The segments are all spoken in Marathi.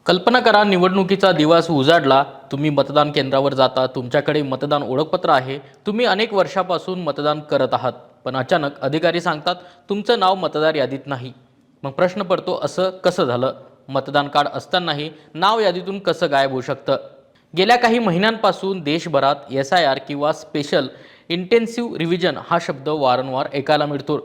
कल्पना करा, निवडणुकीचा दिवस उजाडला. तुम्ही मतदान केंद्रावर जाता. तुमच्याकडे मतदान ओळखपत्र आहे. तुम्ही अनेक वर्षापासून मतदान करत आहात. पण अचानक अधिकारी सांगतात, तुमचं नाव मतदार यादीत नाही. मग प्रश्न पडतो, असं कसं झालं? मतदान कार्ड असतानाही नाव यादीतून कसं गायब होऊ शकतं? गेल्या काही महिन्यांपासून देशभरात SIR किंवा स्पेशल इंटेन्सिव्ह रिव्हिजन हा शब्द वारंवार ऐकायला मिळतो.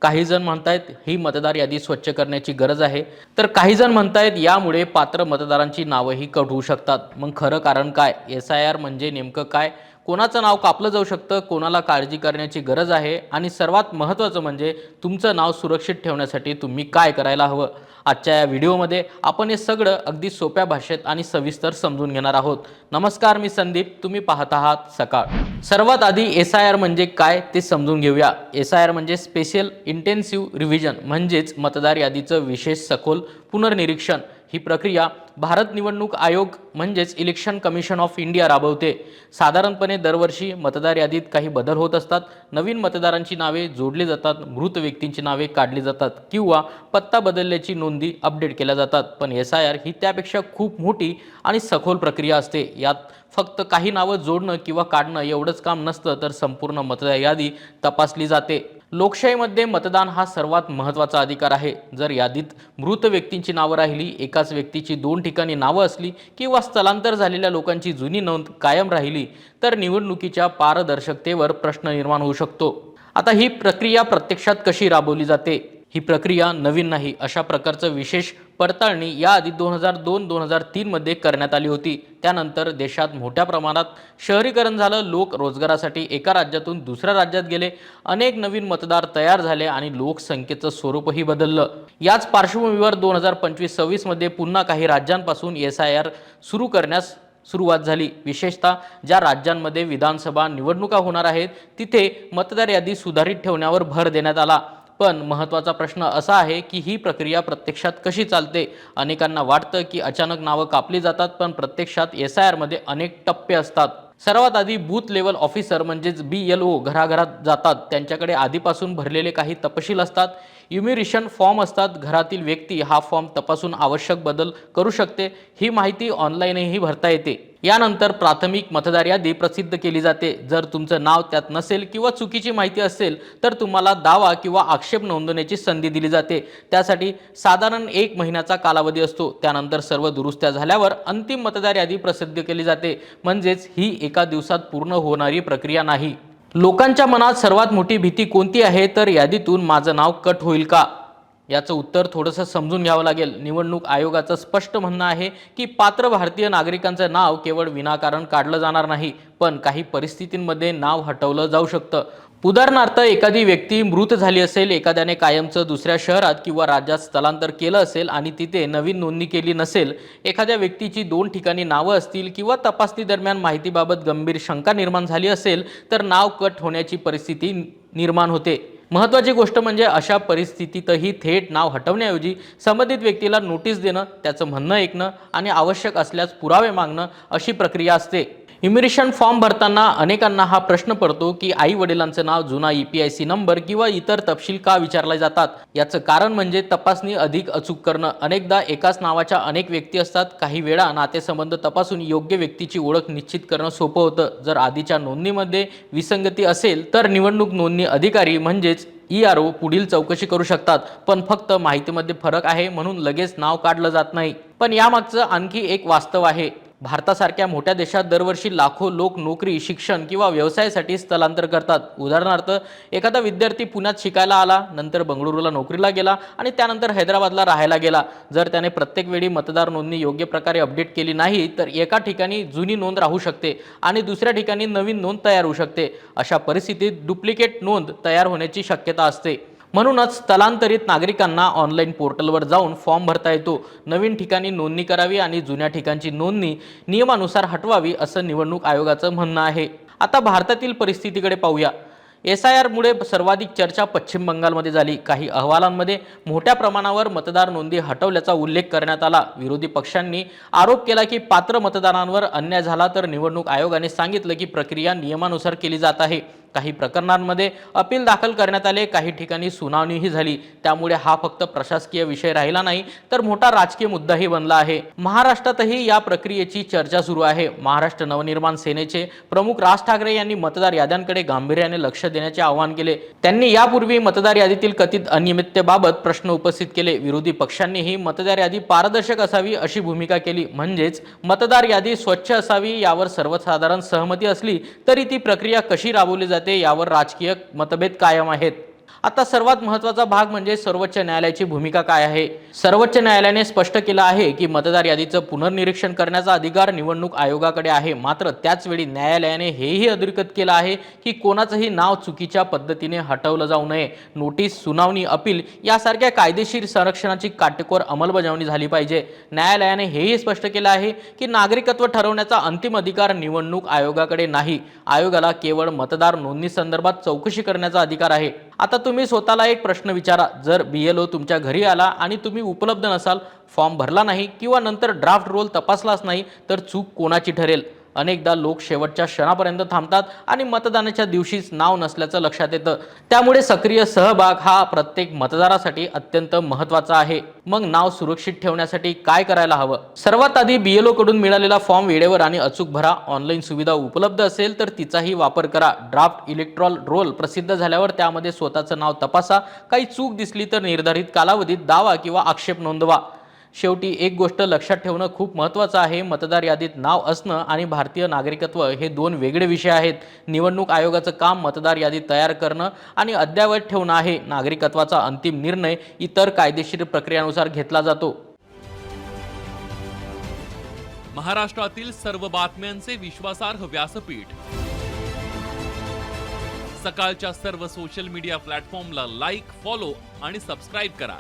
काही जण म्हणतायत ही मतदार यादी स्वच्छ करण्याची गरज आहे, तर काही जण म्हणतायत यामुळे पात्र मतदारांची नावंही कट होऊ शकतात. मग खरं कारण काय? SIR म्हणजे नेमकं काय? कोणाचं नाव कापलं जाऊ शकतं? कोणाला काळजी करण्याची गरज आहे? आणि सर्वात महत्त्वाचं म्हणजे तुमचं नाव सुरक्षित ठेवण्यासाठी तुम्ही काय करायला हवं? आजच्या या व्हिडिओमध्ये आपण हे सगळं अगदी सोप्या भाषेत आणि सविस्तर समजून घेणार आहोत. नमस्कार, मी संदीप. तुम्ही पाहत आहात सकाळ. सर्वात आधी SIR म्हणजे काय ते समजून घेऊया. SIR म्हणजे स्पेशल इंटेन्सिव्ह रिव्हिजन, म्हणजेच मतदार यादीचं विशेष सखोल पुनर्निरीक्षण. ही प्रक्रिया भारत निवडणूक आयोग म्हणजेच इलेक्शन कमिशन ऑफ इंडिया राबवते. साधारणपणे दरवर्षी मतदार यादीत काही बदल होत असतात. नवीन मतदारांची नावे जोडली जातात, मृत व्यक्तींची नावे काढली जातात किंवा पत्ता बदलल्याची नोंदी अपडेट केल्या जातात. पण SIR ही त्यापेक्षा खूप मोठी आणि सखोल प्रक्रिया असते. यात फक्त काही नावं जोडणं किंवा काढणं एवढंच काम नसतं, तर संपूर्ण मतदार यादी तपासली जाते. लोकशाहीमध्ये मतदान हा सर्वात महत्त्वाचा अधिकार आहे. जर यादीत मृत व्यक्तींची नावं राहिली, एकाच व्यक्तीची 2 ठिकाणी नावं असली किंवा स्थलांतर झालेल्या लोकांची जुनी नोंद कायम राहिली, तर निवडणुकीच्या पारदर्शकतेवर प्रश्न निर्माण होऊ शकतो. आता ही प्रक्रिया प्रत्यक्षात कशी राबवली जाते? ही प्रक्रिया नवीन नाही. अशा प्रकारचं विशेष पडताळणी याआधी 2002-2003 मध्ये करण्यात आली होती. त्यानंतर देशात मोठ्या प्रमाणात शहरीकरण झालं. लोक रोजगारासाठी एका राज्यातून दुसऱ्या राज्यात गेले. अनेक नवीन मतदार तयार झाले आणि लोकसंख्येचं स्वरूपही बदललं. याच पार्श्वभूमीवर 2025-26 मध्ये पुन्हा काही राज्यांपासून SIR सुरू करण्यास सुरुवात झाली. विशेषतः ज्या राज्यांमध्ये विधानसभा निवडणुका होणार आहेत, तिथे मतदार यादी सुधारित ठेवण्यावर भर देण्यात आला. पण महत्त्वाचा प्रश्न असा आहे की ही प्रक्रिया प्रत्यक्षात कशी चालते? अनेकांना वाटतं की अचानक नावं कापली जातात, पण प्रत्यक्षात SIR मध्ये अनेक टप्पे असतात. सर्वात आधी बूथ लेवल ऑफिसर म्हणजेच BLO घराघरात जातात. त्यांच्याकडे आधीपासून भरलेले काही तपशील असतात. इम्युरेशन फॉर्म असतात. घरातील व्यक्ती हा फॉर्म तपासून आवश्यक बदल करू शकते. ही माहिती ऑनलाईनही भरता येते. यानंतर प्राथमिक मतदार यादी प्रसिद्ध केली जाते. जर तुमचं नाव त्यात नसेल किंवा चुकीची माहिती असेल, तर तुम्हाला दावा किंवा आक्षेप नोंदवण्याची संधी दिली जाते. त्यासाठी साधारण 1 महिन्याचा कालावधी असतो. त्यानंतर सर्व दुरुस्त्या झाल्यावर अंतिम मतदार यादी प्रसिद्ध केली जाते. म्हणजेच ही एका दिवसात पूर्ण होणारी प्रक्रिया नाही. लोकांच्या मनात सर्वात मोठी भीती कोणती आहे? तर यादीतून माझं नाव कट होईल का? याचं उत्तर थोडंसं समजून घ्यावं लागेल. निवडणूक आयोगाचं स्पष्ट म्हणणं आहे की पात्र भारतीय नागरिकांचं नाव केवळ विनाकारण काढलं जाणार नाही, पण काही परिस्थितींमध्ये नाव हटवलं जाऊ शकतं. उदाहरणार्थ, एखादी व्यक्ती मृत झाली असेल, एखाद्याने कायमचं दुसऱ्या शहरात किंवा राज्यात स्थलांतर केलं असेल आणि तिथे नवीन नोंदणी केली नसेल, एखाद्या व्यक्तीची 2 ठिकाणी नावं असतील किंवा तपासणी दरम्यान माहितीबाबत गंभीर शंका निर्माण झाली असेल, तर नाव कट होण्याची परिस्थिती निर्माण होते. महत्त्वाची गोष्ट म्हणजे अशा परिस्थितीतही थेट नाव हटवण्याऐवजी संबंधित व्यक्तीला नोटीस देणं, त्याचं म्हणणं ऐकणं आणि आवश्यक असल्यास पुरावे मागणं अशी प्रक्रिया असते. इम्युरेशन फॉर्म भरताना अनेकांना हा प्रश्न पडतो की आई वडिलांचं नाव, जुना EPIC नंबर किंवा इतर तपशील का विचारले जातात? याचं कारण म्हणजे तपासणी अधिक अचूक करणं. अनेकदा एकाच नावाच्या अनेक व्यक्ती असतात. काही वेळा नातेसंबंध तपासून योग्य व्यक्तीची ओळख निश्चित करणं सोपं होतं. जर आधीच्या नोंदणीमध्ये विसंगती असेल, तर निवडणूक नोंदणी अधिकारी म्हणजेच ERO पुढील चौकशी करू शकतात. पण फक्त माहितीमध्ये फरक आहे म्हणून लगेच नाव काढलं जात नाही. पण यामागचं आणखी एक वास्तव आहे. भारतासारख्या मोठ्या देशात दरवर्षी लाखो लोक नोकरी, शिक्षण किंवा व्यवसायासाठी स्थलांतर करतात. उदाहरणार्थ, एखादा विद्यार्थी पुण्यात शिकायला आला, नंतर बंगळुरूला नोकरीला गेला आणि त्यानंतर हैदराबादला राहायला गेला. जर त्याने प्रत्येक वेळी मतदार नोंदणी योग्य प्रकारे अपडेट केली नाही, तर एका ठिकाणी जुनी नोंद राहू शकते आणि दुसऱ्या ठिकाणी नवीन नोंद तयार होऊ शकते. अशा परिस्थितीत डुप्लिकेट नोंद तयार होण्याची शक्यता असते. म्हणूनच स्थलांतरित नागरिकांना ऑनलाईन पोर्टलवर जाऊन फॉर्म भरता येतो. नवीन ठिकाणी नोंदणी करावी आणि जुन्या ठिकाणची नोंदणी नियमानुसार हटवावी, असं निवडणूक आयोगाचं म्हणणं आहे. आता भारतातील परिस्थितीकडे पाहूया. SIR मुळे सर्वाधिक चर्चा पश्चिम बंगालमध्ये झाली. काही अहवालांमध्ये मोठ्या प्रमाणावर मतदार नोंदी हटवल्याचा उल्लेख करण्यात आला. विरोधी पक्षांनी आरोप केला की पात्र मतदारांवर अन्याय झाला, तर निवडणूक आयोगाने सांगितलं की प्रक्रिया नियमानुसार केली जात आहे. काही प्रकरणांमध्ये अपील दाखल करण्यात आले, काही ठिकाणी सुनावणीही झाली। त्यामुळे हा फक्त प्रशासकीय विषय राहिला नाही तर मोठा राजकीय मुद्दाही बनला आहे। महाराष्ट्रातही या प्रक्रियेची चर्चा सुरू आहे। महाराष्ट्र नवनिर्माण सेनेचे प्रमुख राज ठाकरे यांनी मतदार याद्यांकडे गांभीर्याने लक्ष देण्याचे आवाहन केले। त्यांनी यापूर्वी मतदार यादीतील कथित अनियमिततेबाबत प्रश्न उपस्थित केले। विरोधी पक्षांनीही मतदार यादी पारदर्शक असावी अशी भूमिका केली, म्हणजेच मतदार यादी स्वच्छ असावी यावर सर्वसाधारण सहमती असली तरी ती प्रक्रिया कशी राबवली जाते यावर राजकीय मतभेद कायम आहेत। आता सर्वात महत्त्वाचा भाग म्हणजे सर्वोच्च न्यायालयाची भूमिका काय आहे। सर्वोच्च न्यायालयाने स्पष्ट केलं आहे की मतदार यादीचं पुनर्निरीक्षण करण्याचा अधिकार निवडणूक आयोगाकडे आहे। मात्र त्याच वेळी न्यायालयाने हेही अधोरेखित केलं आहे की कोणाचंही नाव चुकीच्या पद्धतीने हटवलं जाऊ नये। नोटीस, सुनावणी, अपील यासारख्या कायदेशीर संरक्षणाची काटेकोर अंमलबजावणी झाली पाहिजे। न्यायालयाने हेही स्पष्ट केलं आहे की नागरिकत्व ठरवण्याचा अंतिम अधिकार निवडणूक आयोगाकडे नाही। आयोगाला केवळ मतदार नोंदणी संदर्भात चौकशी करण्याचा अधिकार आहे। आता तुम्ही स्वतःला एक प्रश्न विचारा, जर BLO तुमच्या घरी आला आणि तुम्ही उपलब्ध नसाल, फॉर्म भरला नाही किंवा नंतर ड्राफ्ट रोल तपासलाच नाही तर चूक कोणाची ठरेल? अनेकदा लोक शेवटच्या क्षणापर्यंत थांबतात आणि मतदानाच्या दिवशीच नाव नसल्याचं लक्षात येतं। त्यामुळे सक्रिय सहभाग हा प्रत्येक मतदारासाठी अत्यंत महत्त्वाचा आहे। मग नाव सुरक्षित ठेवण्यासाठी काय करायला हवं? सर्वात आधी BLO कडून मिळालेला फॉर्म वेळेवर आणि अचूक भरा। ऑनलाईन सुविधा उपलब्ध असेल तर तिचाही वापर करा। ड्राफ्ट इलेक्ट्रॉल रोल प्रसिद्ध झाल्यावर त्यामध्ये स्वतःचं नाव तपासा। काही चूक दिसली तर निर्धारित कालावधीत दावा किंवा आक्षेप नोंदवा। शेवटी एक गोष्ट लक्षात ठेवणं खूप महत्त्वाचं आहे, मतदार यादीत नाव असणं आणि भारतीय नागरिकत्व हे दोन वेगळे विषय आहेत। निवडणूक आयोगाचं काम मतदार यादी तयार करणं आणि अद्ययावत ठेवणं आहे। नागरिकत्वाचा अंतिम निर्णय इतर कायदेशीर प्रक्रियांनुसार घेतला जातो। महाराष्ट्रातील सर्व बातम्यांचे विश्वासार्ह व्यासपीठ, सकाळच्या सर्व सोशल मीडिया प्लॅटफॉर्मला लाईक, फॉलो आणि सबस्क्राईब करा।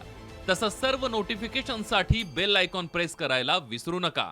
तसंच सर्व नोटिफिकेशनसाठी बेल आयकॉन प्रेस करायला विसरू नका।